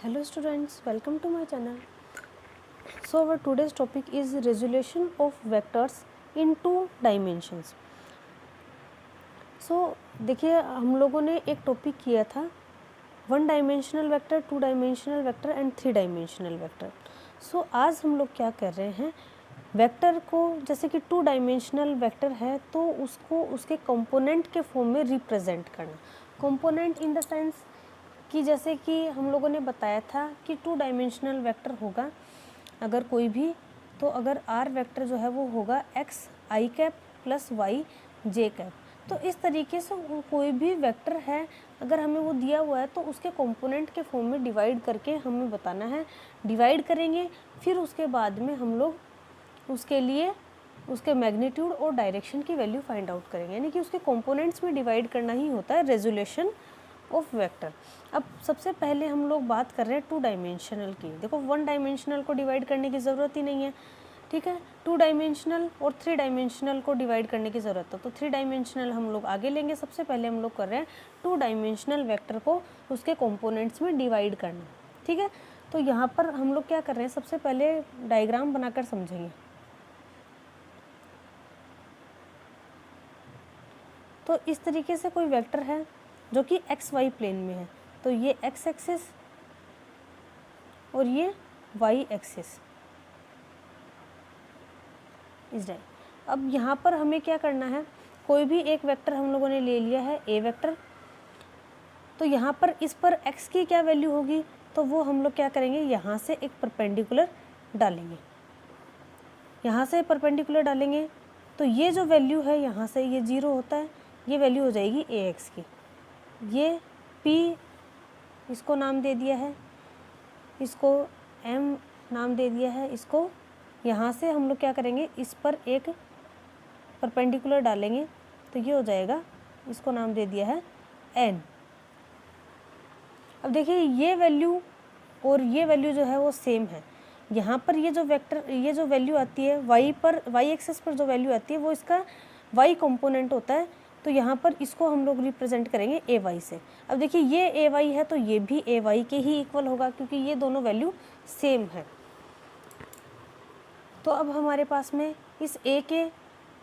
Hello students, welcome to my channel. So our today's topic is resolution of vectors in two dimensions. So देखिए हम लोगों ने एक topic किया था one dimensional vector, two dimensional vector and three dimensional vector. So आज हम लोग क्या कर रहे हैं, वेक्टर को जैसे कि टू डायमेंशनल वेक्टर है तो उसको उसके कंपोनेंट के फॉर्म में रिप्रेजेंट करना. कंपोनेंट इन द सेंस कि जैसे कि हम लोगों ने बताया था कि टू डायमेंशनल वेक्टर होगा अगर कोई भी, तो अगर आर वेक्टर जो है वो होगा एक्स आई कैप प्लस वाई जे कैप. तो इस तरीके से कोई भी वेक्टर है अगर हमें वो दिया हुआ है तो उसके कंपोनेंट के फॉर्म में डिवाइड करके हमें बताना है. डिवाइड करेंगे फिर उसके बाद में हम लोग उसके लिए उसके मैग्नीट्यूड और डायरेक्शन की वैल्यू फाइंड आउट करेंगे, यानी कि उसके कंपोनेंट्स में डिवाइड करना ही होता है रेजोल्यूशन ऑफ वेक्टर. अब सबसे पहले हम लोग बात कर रहे हैं टू डायमेंशनल की. देखो वन डायमेंशनल को डिवाइड करने की ज़रूरत ही नहीं है, ठीक है. टू डायमेंशनल और थ्री डायमेंशनल को डिवाइड करने की ज़रूरत है, तो थ्री डायमेंशनल हम लोग आगे लेंगे. सबसे पहले हम लोग कर रहे हैं टू डायमेंशनल वेक्टर को उसके कंपोनेंट्स में डिवाइड करना, ठीक है. तो यहाँ पर हम लोग क्या कर रहे हैं, सबसे पहले डायग्राम बनाकर समझेंगे. तो इस तरीके से कोई वेक्टर है जो कि एक्स वाई प्लेन में है, तो ये एक्स एक्सिस और ये वाई एक्सिस इस टाइप. अब यहाँ पर हमें क्या करना है, कोई भी एक वेक्टर हम लोगों ने ले लिया है ए वेक्टर. तो यहाँ पर इस पर एक्स की क्या वैल्यू होगी, तो वो हम लोग क्या करेंगे, यहाँ से एक परपेंडिकुलर डालेंगे. यहाँ से परपेंडिकुलर डालेंगे तो ये जो वैल्यू है यहाँ से ये 0 होता है, ये वैल्यू हो जाएगी ए एक्स की. ये P इसको नाम दे दिया है, इसको M नाम दे दिया है. इसको यहाँ से हम लोग क्या करेंगे, इस पर एक परपेंडिकुलर डालेंगे तो ये हो जाएगा, इसको नाम दे दिया है N. अब देखिए ये वैल्यू और ये वैल्यू जो है वो सेम है. यहाँ पर ये जो वेक्टर, ये जो वैल्यू आती है y पर, y एक्सिस पर जो वैल्यू आती है वो इसका y कंपोनेंट होता है. तो यहाँ पर इसको हम लोग रिप्रेजेंट करेंगे ए वाई से. अब देखिए ये ए वाई है तो ये भी ए वाई के ही इक्वल होगा क्योंकि ये दोनों वैल्यू सेम है. तो अब हमारे पास में इस ए के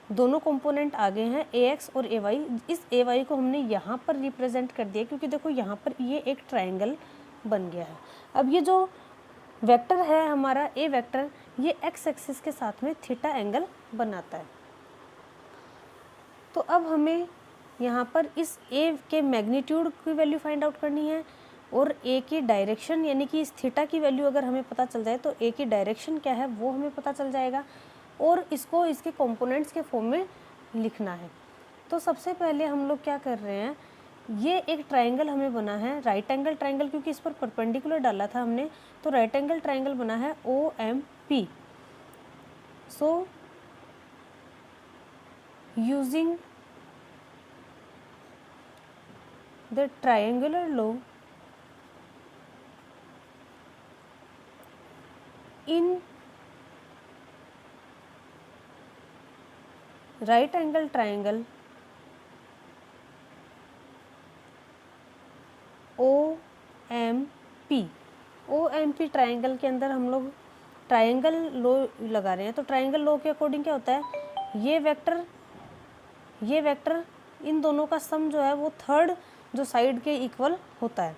दोनों कंपोनेंट आ गए हैं, ए एक्स और ए वाई. इस ए वाई को हमने यहाँ पर रिप्रेजेंट कर दिया क्योंकि देखो यहाँ पर ये एक ट्रायंगल बन गया है. अब ये जो वेक्टर है हमारा ए वेक्टर, ये एक्स एक्सिस के साथ में थीटा एंगल बनाता है. तो अब हमें यहाँ पर इस ए के मैग्नीट्यूड की वैल्यू फाइंड आउट करनी है और ए की डायरेक्शन, यानी कि इस थीटा की वैल्यू अगर हमें पता चल जाए तो ए की डायरेक्शन क्या है वो हमें पता चल जाएगा और इसको इसके कंपोनेंट्स के फॉर्म में लिखना है. तो सबसे पहले हम लोग क्या कर रहे हैं, ये एक ट्रायंगल हमें बना है, राइट एंगल ट्रायंगल, क्योंकि इस पर परपेंडिकुलर डाला था हमने, तो राइट एंगल ट्रायंगल बना है OMP. So using the triangular law in right angle triangle OMP triangle के अंदर हम लोग ट्रायंगल लॉ लगा रहे हैं. तो ट्रायंगल लॉ के अकॉर्डिंग क्या होता है, ये वेक्टर इन दोनों का सम जो है वो थर्ड जो साइड के इक्वल होता है,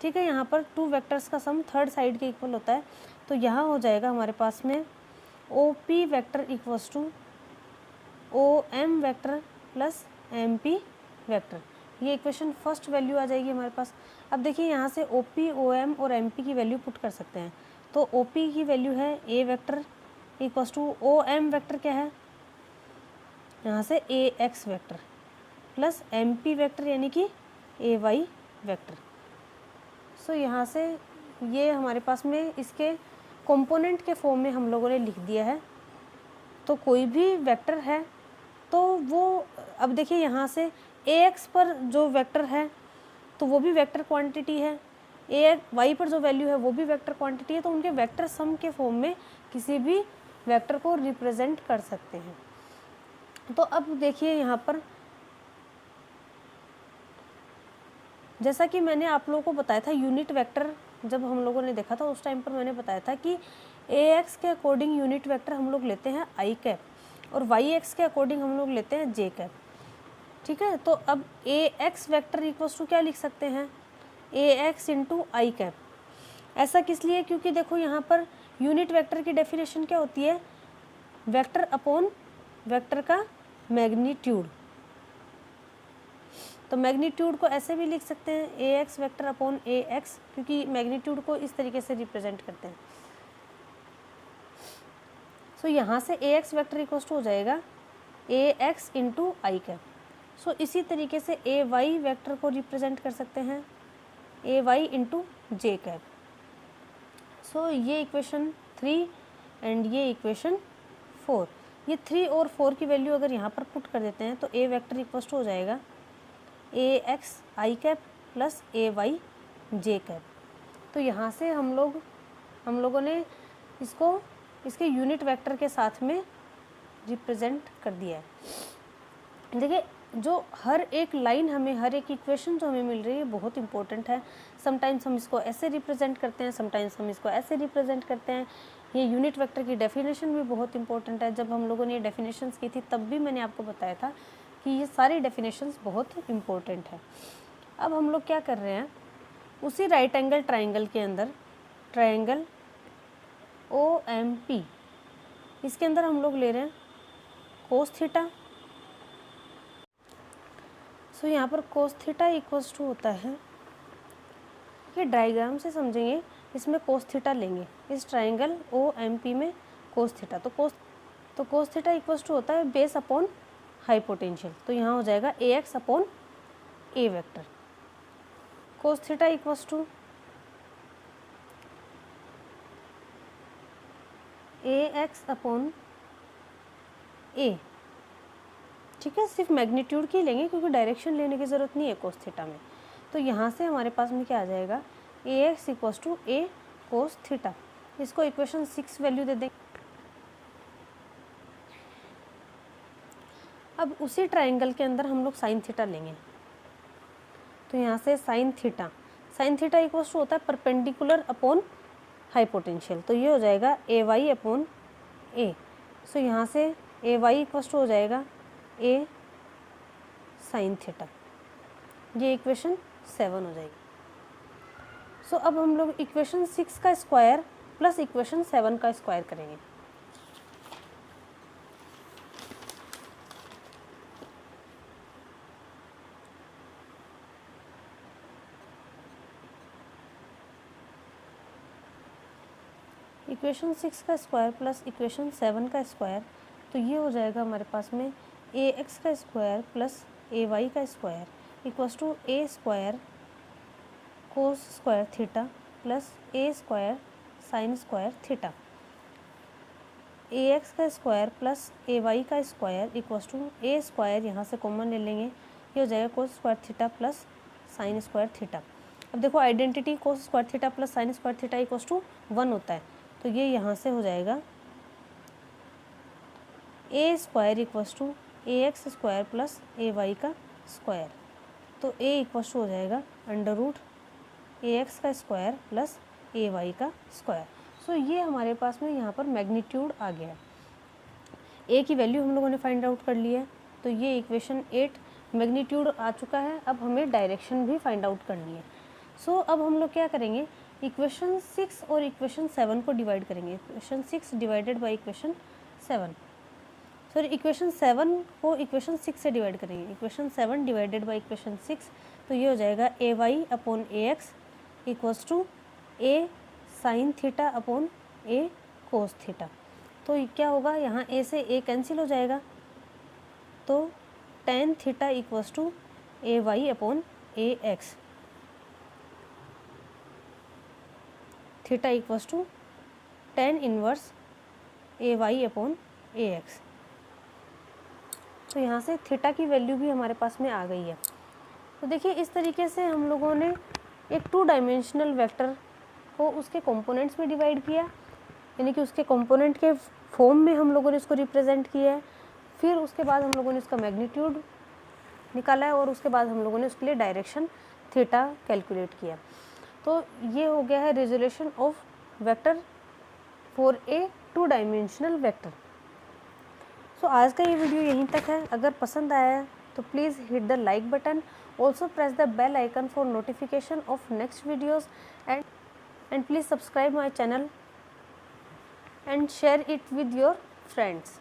ठीक है. यहाँ पर टू वेक्टर्स का सम थर्ड साइड के इक्वल होता है. तो यहाँ हो जाएगा हमारे पास में OP vector equals to OM vector plus MP vector. ये इक्वेशन फर्स्ट वैल्यू आ जाएगी हमारे पास. अब देखिए यहाँ से OP, OM और MP की वैल्यू पुट कर सकते हैं. तो OP की वैल्यू है A vector equals to OM vector क्या है, यहाँ से AX vector plus MP vector यानी कि AY वेक्टर. सो यहाँ से ये हमारे पास में इसके कंपोनेंट के फॉर्म में हम लोगों ने लिख दिया है. तो कोई भी वेक्टर है तो वो, अब देखिए यहाँ से AX पर जो वेक्टर है तो वो भी वेक्टर क्वांटिटी है, AY पर जो वैल्यू है वो भी वेक्टर क्वांटिटी है. तो उनके वेक्टर सम के फॉर्म में किसी भी वेक्टर को रिप्रेजेंट कर सकते हैं. तो अब देखिए यहाँ पर जैसा कि मैंने आप लोगों को बताया था यूनिट वेक्टर, जब हम लोगों ने देखा था उस टाइम पर मैंने बताया था कि Ax के अकॉर्डिंग यूनिट वेक्टर हम लोग लेते हैं i कैप और Yx के अकॉर्डिंग हम लोग लेते हैं j कैप। ठीक है, तो अब Ax वेक्टर इक्वल्स टू क्या लिख सकते हैं, Ax इंटू आई कैप। ऐसा किस लिए, क्योंकि देखो यहाँ पर यूनिट वेक्टर की डेफिनेशन क्या होती है, वेक्टर अपॉन वेक्टर का मैग्नीट्यूड। तो मैग्नीट्यूड को ऐसे भी लिख सकते हैं Ax वेक्टर अपॉन Ax, क्योंकि मैग्नीट्यूड को इस तरीके से रिप्रेजेंट करते हैं। सो यहाँ से Ax वेक्टर इक्वल्स टू हो जाएगा Ax इंटू आई कैप। सो इसी तरीके से Ay वेक्टर को रिप्रेजेंट कर सकते हैं Ay इंटू जे कैप। सो ये इक्वेशन 3 एंड ये इक्वेशन 4, ये 3 और 4 की वैल्यू अगर यहाँ पर पुट कर देते हैं तो A वेक्टर इक्वल्स टू हो जाएगा Ax आई कैप प्लस Ay जे कैप। तो यहाँ से हम लोगों ने इसको इसके यूनिट वेक्टर के साथ में रिप्रेजेंट कर दिया है। देखिए, जो हर एक लाइन हमें, हर एक इक्वेशन जो हमें मिल रही है बहुत इंपॉर्टेंट है। समटाइम्स हम इसको ऐसे रिप्रेजेंट करते हैं, समटाइम्स हम इसको ऐसे रिप्रेजेंट करते हैं। ये यूनिट वेक्टर की डेफिनेशन भी बहुत इंपॉर्टेंट है। जब हम लोगों ने ये डेफिनेशंस की थी तब भी मैंने आपको बताया था कि ये सारी डेफिनेशंस बहुत इंपॉर्टेंट है। अब हम लोग क्या कर रहे हैं, उसी राइट एंगल ट्राइंगल के अंदर ट्राइंगल OMP, इसके अंदर हम लोग ले रहे हैं कोस थीटा। सो यहाँ पर कोस थीटा इक्वल्स टू होता है, ये डायग्राम से समझेंगे, इसमें कोस थीटा लेंगे इस ट्राइंगल OMP में कोस थीटा। तो कोस थीटा इक्वल्स टू होता है बेस अपॉन हाइपोटेंशियल। तो यहाँ हो जाएगा Ax upon A vector. Cos theta equals to Ax upon A। ठीक है, सिर्फ मैग्नीट्यूड की लेंगे क्योंकि डायरेक्शन लेने की ज़रूरत नहीं है कोस थीटा में। तो यहाँ से हमारे पास में क्या आ जाएगा, Ax equals to A cos theta. इसको इक्वेशन 6 वैल्यू दे देंगे। अब उसी ट्राइंगल के अंदर हम लोग साइन थीटा लेंगे। तो यहाँ से साइन थीटा इक्वल्स टू होता है परपेंडिकुलर अपॉन हाइपोटेंशियल। तो ये हो जाएगा Ay अपॉन A। सो यहाँ से Ay इक्वल्स टू हो जाएगा A साइन थीटा। ये इक्वेशन 7 हो जाएगी। सो अब हम लोग इक्वेशन 6 का स्क्वायर प्लस इक्वेशन 7 का स्क्वायर करेंगे। इक्वेशन 6 का स्क्वायर प्लस इक्वेशन 7 का स्क्वायर, तो ये हो जाएगा हमारे पास में Ax का स्क्वायर प्लस Ay का square equals to A square cos square theta plus A square sine square theta. Ax का स्क्वायर प्लस Ay का square equals to A square, यहाँ से कॉमन ले लेंगे, ये हो जाएगा cos square theta plus sine square theta. अब देखो identity cos square theta plus sine square theta equals to 1 होता है। तो ये यहाँ से हो जाएगा A square equals to Ax square plus Ay का स्क्वायर। तो A इक्वल्स टू हो जाएगा अंडर रूट Ax का स्क्वायर प्लस Ay का स्क्वायर। सो ये हमारे पास में यहाँ पर मैग्नीट्यूड आ गया है। A की वैल्यू हम लोगों ने फाइंड आउट कर ली है। तो ये इक्वेशन 8 मैग्नीट्यूड आ चुका है। अब हमें डायरेक्शन भी फाइंड आउट करनी है। सो अब हम लोग क्या करेंगे, इक्वेशन 6 और इक्वेशन 7 को डिवाइड करेंगे। Equation 6 divided by equation 7, sorry equation 7 को इक्वेशन 6 से डिवाइड करेंगे। इक्वेशन 7 डिवाइडेड बाई इक्वेशन 6, तो ये हो जाएगा Ay upon Ax equals to A sine theta upon A cos theta. तो क्या होगा, यहाँ A से A कैंसिल हो जाएगा, तो tan theta equals to Ay upon Ax। Theta equals to tan inverse Ay upon Ax। तो यहाँ से थीटा की वैल्यू भी हमारे पास में आ गई है। तो देखिए इस तरीके से हम लोगों ने एक 2 डायमेंशनल वेक्टर को उसके कंपोनेंट्स में डिवाइड किया, यानी कि उसके कंपोनेंट के फॉर्म में हम लोगों ने इसको रिप्रेजेंट किया है। फिर उसके बाद हम लोगों ने इसका मैग्नीट्यूड निकाला है और उसके बाद हम लोगों ने उसके लिए डायरेक्शन थीटा कैलकुलेट किया। तो ये हो गया है resolution of vector for a 2 dimensional vector. So आज का ये वीडियो यहीं तक है। अगर पसंद आया तो please hit the like button, also press the bell icon for notification of next videos and please subscribe my channel and share it with your friends.